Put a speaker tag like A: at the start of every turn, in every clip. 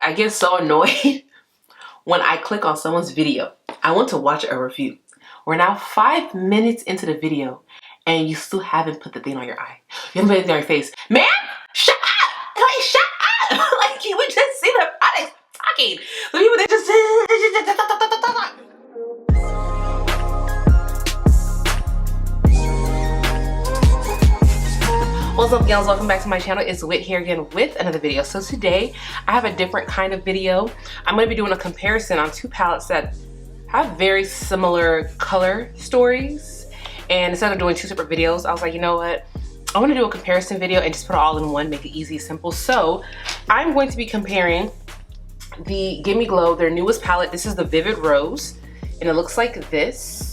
A: I get so annoyed when I click on someone's video. I want to watch a review. We're now 5 minutes into the video and you still haven't put the thing on your eye. You haven't put it on your face. Man, shut up! Like, shut up! Like, you would just see the products talking. The people that just... What's up, gals? Welcome back to my channel. It's Whit here again with another video. So today I have a different kind of video. I'm going to be doing a comparison on two palettes that have very similar color stories. And instead of doing two separate videos, I was like, you know what? I want to do a comparison video and just put it all in one, make it easy, simple. So I'm going to be comparing the Gimme Glow, their newest palette. This is the Vivid Rose, and it looks like this,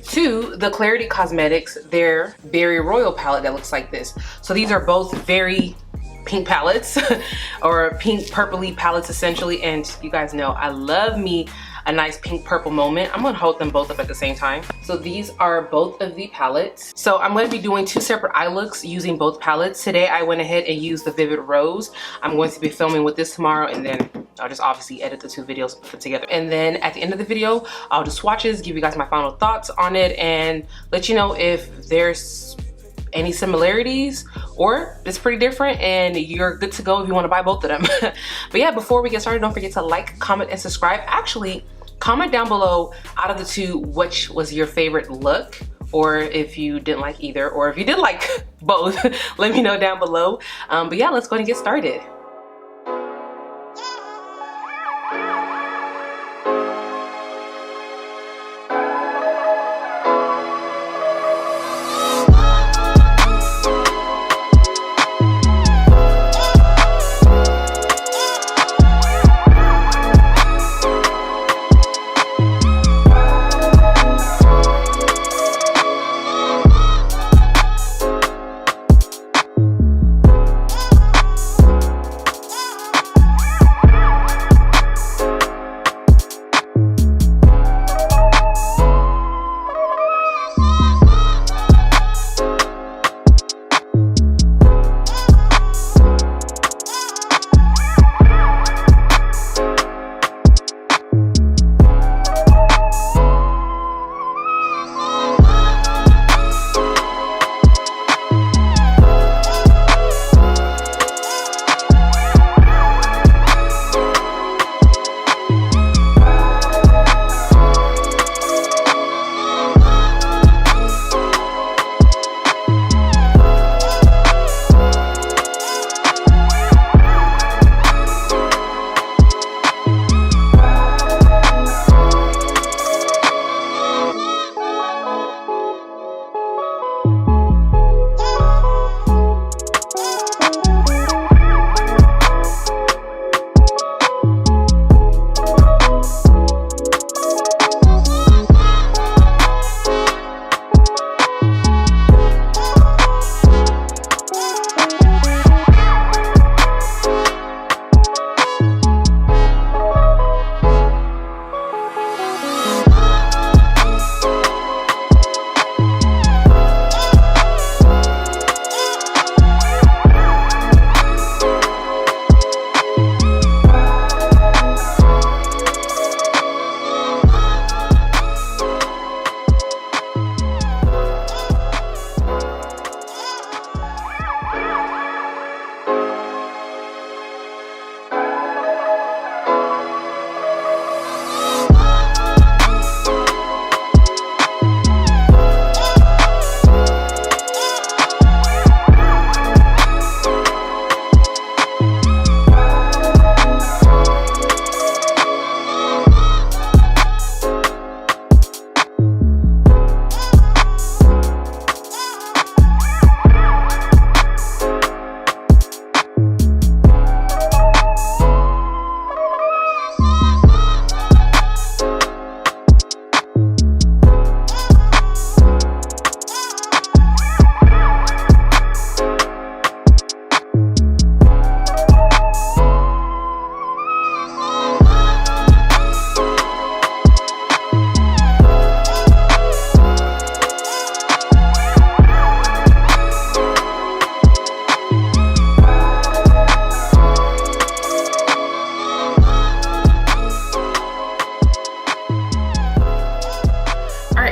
A: to the Klarity Cosmetics, their Berry Royal palette that looks like this. So these are both very pink palettes or pink purpley palettes essentially, and you guys know I love me a nice pink purple moment. I'm gonna hold them both up at the same time. So these are both of the palettes. So I'm gonna be doing two separate eye looks using both palettes. Today I went ahead and used the Vivid Rose. I'm going to be filming with this tomorrow, and then I'll just obviously edit the two videos, put together. And then at the end of the video, I'll do swatches, give you guys my final thoughts on it, and let you know if there's any similarities or it's pretty different, and you're good to go if you want to buy both of them. But yeah, before we get started, don't forget to like, comment, and subscribe. Actually, comment down below out of the two which was your favorite look, or if you didn't like either, or if you did like both, let me know down below. But yeah, let's go ahead and get started.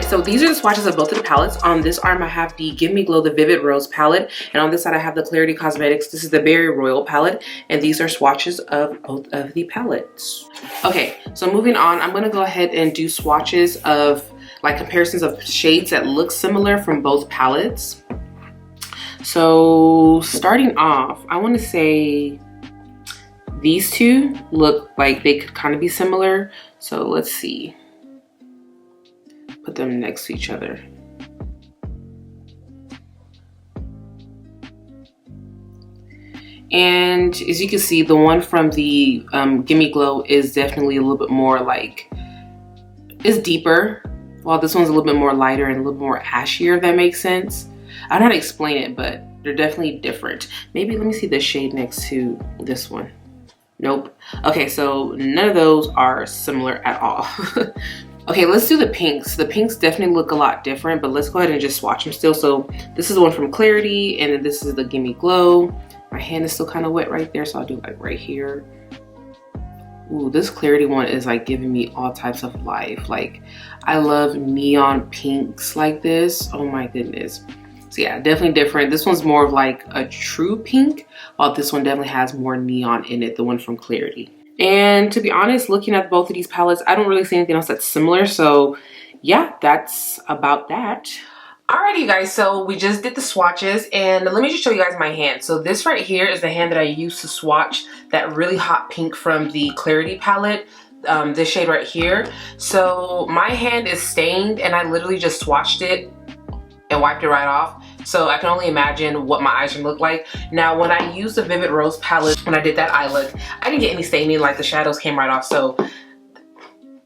A: so these are the swatches of both of the palettes. On this arm, I have the Give Me Glow, the Vivid Rose palette. And on this side, I have the Klarity Cosmetics. This is the Berry Royal palette. And these are swatches of both of the palettes. Okay, so moving on, I'm gonna go ahead and do swatches of like comparisons of shades that look similar from both palettes. So starting off, I wanna say these two look like they could kind of be similar. So let's see. Put them next to each other. And as you can see, the one from the Gimme Glow is definitely a little bit more like, it's deeper, while this one's a little bit more lighter and a little bit more ashier, if that makes sense. I don't know how to explain it, but they're definitely different. Maybe let me see the shade next to this one. Nope. Okay, so none of those are similar at all. Okay, let's do the pinks. The pinks definitely look a lot different, but let's go ahead and just swatch them still. So this is the one from Klarity, and then this is the Gimme Glow. My hand is still kind of wet right there, so I'll do like right here. Ooh, this Klarity one is like giving me all types of life. Like, I love neon pinks like this. Oh my goodness. So yeah, definitely different. This one's more of like a true pink, while this one definitely has more neon in it, the one from Klarity. And to be honest, looking at both of these palettes, I don't really see anything else that's similar. So yeah, that's about that. Alrighty, you guys, so we just did the swatches, and let me just show you guys my hand. So this right here is the hand that I used to swatch that really hot pink from the Klarity palette, this shade right here. So my hand is stained, and I literally just swatched it and wiped it right off. So I can only imagine what my eyes would look like. Now, when I used the Vivid Rose palette, when I did that eye look, I didn't get any staining, like the shadows came right off. So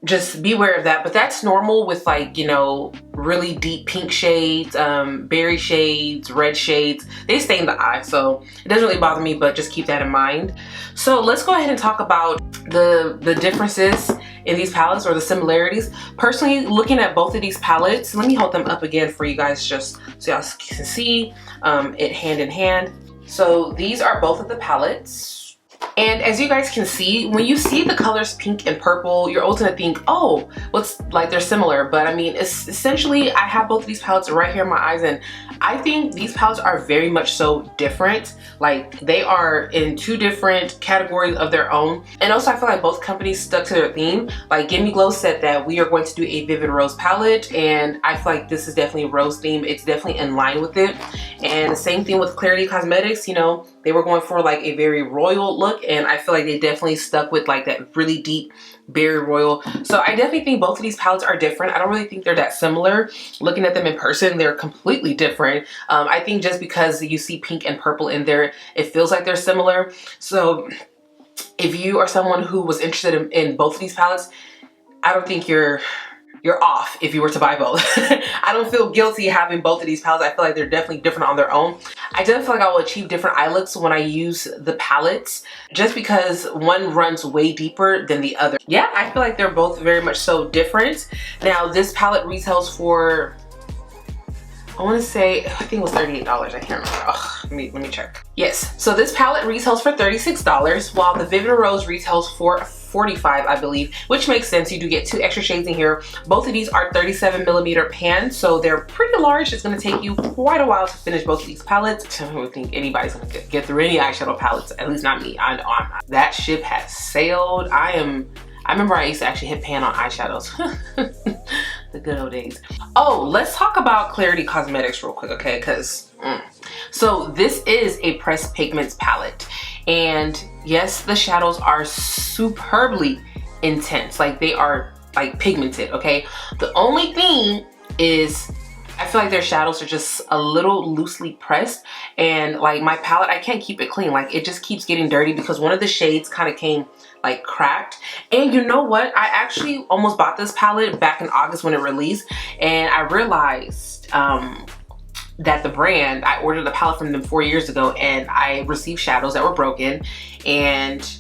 A: just be aware of that. But that's normal with, like, you know, really deep pink shades, berry shades, red shades. They stain the eye, so it doesn't really bother me, but just keep that in mind. So let's go ahead and talk about the differences in these palettes, or the similarities. Personally, looking at both of these palettes, let me hold them up again for you guys just so y'all can see it hand in hand. So these are both of the palettes. And as you guys can see, when you see the colors pink and purple, you're always gonna think, oh, what's like they're similar. But I mean, it's essentially, I have both of these palettes right here in my eyes, and I think these palettes are very much so different. Like, they are in two different categories of their own. And also, I feel like both companies stuck to their theme. Like, Gimme Glow said that we are going to do a Vivid Rose palette, and I feel like this is definitely a rose theme. It's definitely in line with it. And the same thing with Klarity Cosmetics, you know, they were going for like a very royal look, and I feel like they definitely stuck with like that really deep berry royal. So I definitely think both of these palettes are different. I don't really think they're that similar. Looking at them in person, they're completely different. I think just because you see pink and purple in there, it feels like they're similar. So if you are someone who was interested in both of these palettes, I don't think you're off if you were to buy both. I don't feel guilty having both of these palettes. I feel like they're definitely different on their own. I definitely feel like I will achieve different eye looks when I use the palettes, just because one runs way deeper than the other. Yeah, I feel like they're both very much so different. Now, this palette retails for, I want to say, I think it was $38. I can't remember. Oh, let me check. Yes, so this palette retails for $36, while the Vivid Rose retails for $45, I believe, which makes sense. You do get two extra shades in here. Both of these are 37mm pans, so they're pretty large. It's going to take you quite a while to finish both of these palettes. I don't think anybody's going to get through any eyeshadow palettes, at least not me. I know I'm not. That ship has sailed. I remember I used to actually hit pan on eyeshadows. The good old days. Oh, let's talk about Klarity Cosmetics real quick, okay? Because so this is a pressed pigments palette, and yes, the shadows are superbly intense. Like, they are like pigmented, okay? The only thing is, I feel like their shadows are just a little loosely pressed, and like my palette, I can't keep it clean. Like, it just keeps getting dirty because one of the shades kind of came like cracked. And you know what? I actually almost bought this palette back in August when it released, and I realized that the brand, I ordered a palette from them 4 years ago, and I received shadows that were broken, and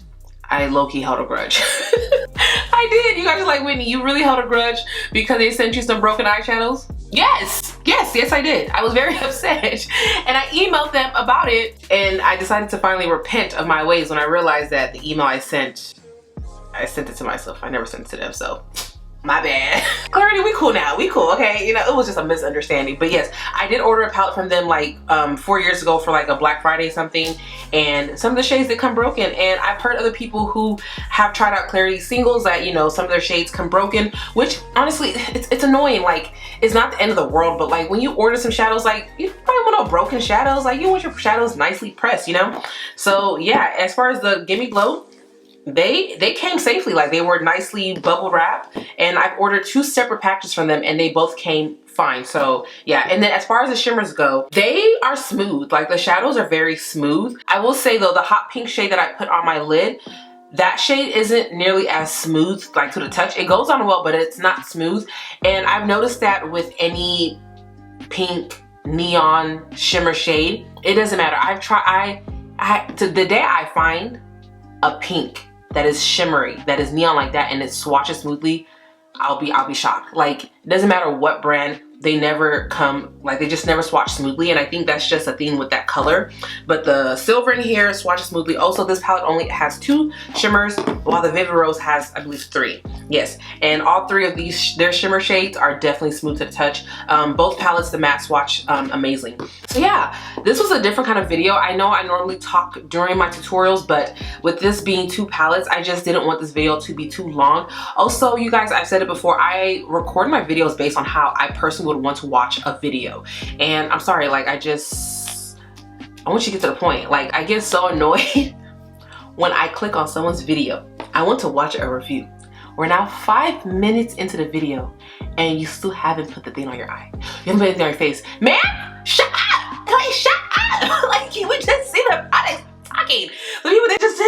A: I low-key held a grudge. I did. You guys are like, Whitney, you really held a grudge because they sent you some broken eyeshadows? Yes, I did. I was very upset, and I emailed them about it, and I decided to finally repent of my ways when I realized that the email I sent it to myself. I never sent it to them, so My bad. Klarity, we cool now. We cool, okay? You know, it was just a misunderstanding. But yes, I did order a palette from them like 4 years ago for like a Black Friday something. And some of the shades did come broken. And I've heard other people who have tried out Klarity singles that, you know, some of their shades come broken. Which, honestly, it's annoying. Like, it's not the end of the world. But like, when you order some shadows, like, you probably want no broken shadows. Like, you want your shadows nicely pressed, you know? So yeah, as far as the Gimme Glow, they came safely. Like, they were nicely bubble wrapped, and I've ordered 2 separate packages from them and they both came fine. So yeah, and then as far as the shimmers go, they are smooth. Like, the shadows are very smooth. I will say though, the hot pink shade that I put on my lid, that shade isn't nearly as smooth, like, to the touch. It goes on well, but it's not smooth. And I've noticed that with any pink neon shimmer shade, it doesn't matter. I've tried, to the day I find a pink that is shimmery, that is neon like that, and it swatches smoothly, I'll be shocked. Like, it doesn't matter what brand, they never come, like, they just never swatch smoothly. And I think that's just a thing with that color. But the silver in here swatches smoothly. Also, this palette only has 2 shimmers, while the Vivid Rose has, I believe, 3. Yes, and all 3 of these, their shimmer shades are definitely smooth to the touch. Both palettes, the matte swatch, amazing. So yeah, this was a different kind of video. I know I normally talk during my tutorials, but with this being 2 palettes, I just didn't want this video to be too long. Also, you guys, I've said it before, I record my videos based on how I personally would want to watch a video. And I'm sorry, like, I want you to get to the point. Like, I get so annoyed when I click on someone's video. I want to watch a review. We're now 5 minutes into the video and you still haven't put the thing on your eye. You haven't put anything on your face. Man, shut up! Like, shut up! Like, you would just see the products talking. The people, they just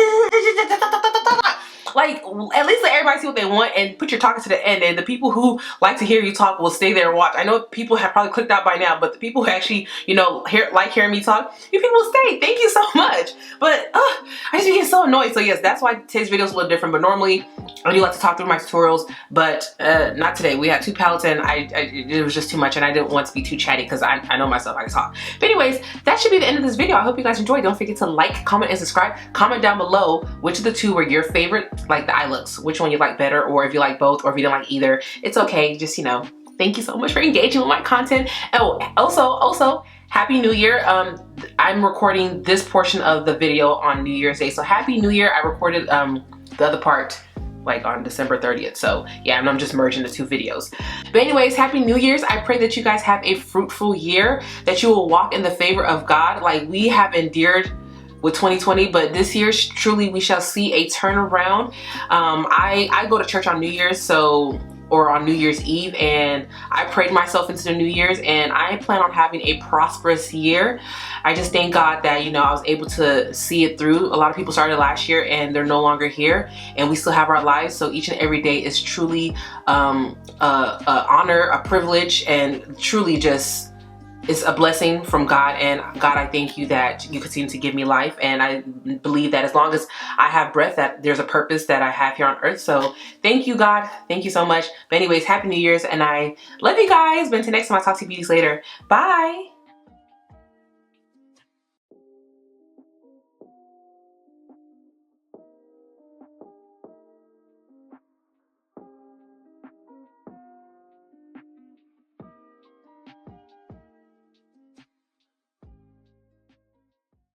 A: like, at least let everybody see what they want and put your talking to the end. And the people who like to hear you talk will stay there and watch. I know people have probably clicked out by now, but the people who actually, you know, like hearing me talk, you people will stay. Thank you so much. But I just get so annoyed. So yes, that's why today's video is a little different. But normally I do like to talk through my tutorials, but not today. We had 2 palettes and it was just too much, and I didn't want to be too chatty because I know myself, I can talk. But anyways, that should be the end of this video. I hope you guys enjoyed. Don't forget to like, comment, and subscribe. Comment down below which of the 2 were your favorite, like the eye looks, which one you like better, or if you like both, or if you don't like either. It's okay, just, you know, thank you so much for engaging with my content. Oh, also Happy New Year. I'm recording this portion of the video on New Year's Day, so Happy New Year. I recorded the other part like on December 30th. So yeah, and I'm just merging the 2 videos. But anyways, Happy New Year's. I pray that you guys have a fruitful year, that you will walk in the favor of God like we have endured with 2020, but this year truly we shall see a turnaround. I go to church on New Year's, or on New Year's Eve, and I prayed myself into the New Year's, and I plan on having a prosperous year. I just thank God that, you know, I was able to see it through. A lot of people started last year and they're no longer here, and we still have our lives. So each and every day is truly an honor, a privilege, and truly just, it's a blessing from God. And God, I thank you that you continue to give me life. And I believe that as long as I have breath, that there's a purpose that I have here on earth. So thank you, God. Thank you so much. But anyways, Happy New Year's, and I love you guys. But until next time, I'll talk to you beauties later. Bye.